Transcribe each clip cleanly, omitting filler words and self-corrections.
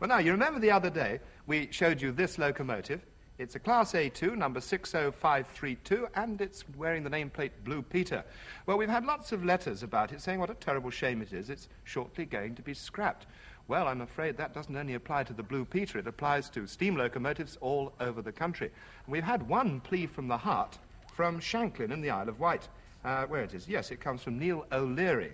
Well, now, you remember the other day we showed you this locomotive. It's a Class A2, number 60532, and it's wearing the nameplate Blue Peter. Well, we've had lots of letters about it saying what a terrible shame it is. It's shortly going to be scrapped. Well, I'm afraid that doesn't only apply to the Blue Peter. It applies to steam locomotives all over the country. We've had one plea from the heart from Shanklin in the Isle of Wight. Where it is? Yes, it comes from Neil O'Leary.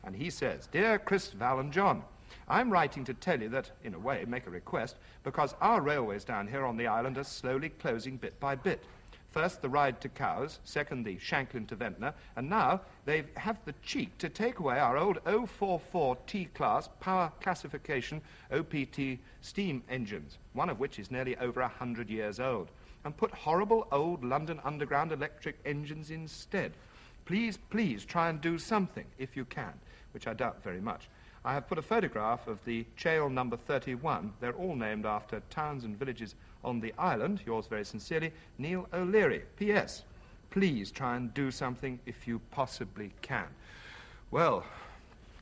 And he says, "Dear Chris, Val and John, I'm writing to tell you that, in a way, make a request, because our railways down here on the island are slowly closing bit by bit. First, the Ride to Cowes, second, the Shanklin to Ventnor, and now they have the cheek to take away our old 044 T-class power classification OPT steam engines, one of which is nearly over 100 years old, and put horrible old London Underground electric engines instead. Please, please try and do something, if you can," which I doubt very much. I have put a photograph of the Chail number 31. They're all named after towns and villages on the island. Yours very sincerely, Neil O'Leary. P.S. Please try and do something if you possibly can. Well,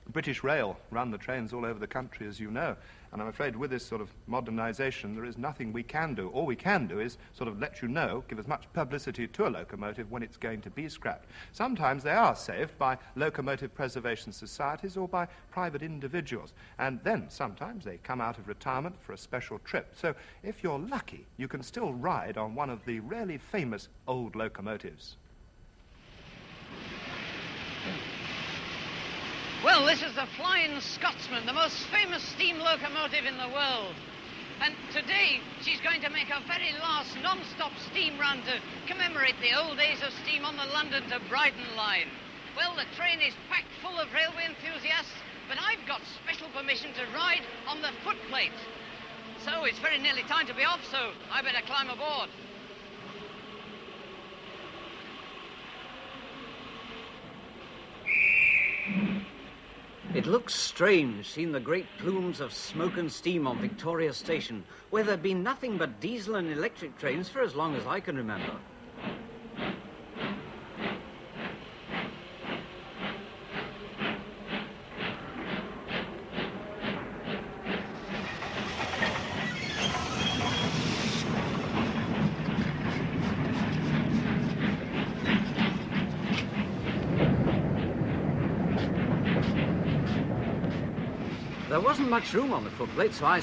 British Rail run the trains all over the country, as you know, and I'm afraid with this sort of modernisation, there is nothing we can do. All we can do is sort of let you know, give as much publicity to a locomotive when it's going to be scrapped. Sometimes they are saved by locomotive preservation societies or by private individuals, and then sometimes they come out of retirement for a special trip. So if you're lucky, you can still ride on one of the really famous old locomotives. Well, this is the Flying Scotsman, the most famous steam locomotive in the world. And today, she's going to make a very last non-stop steam run to commemorate the old days of steam on the London to Brighton line. Well, the train is packed full of railway enthusiasts, but I've got special permission to ride on the footplate. So it's very nearly time to be off, so I better climb aboard. It looks strange, seeing the great plumes of smoke and steam on Victoria Station, where there have been nothing but diesel and electric trains for as long as I can remember. There wasn't much room on the footplate, so I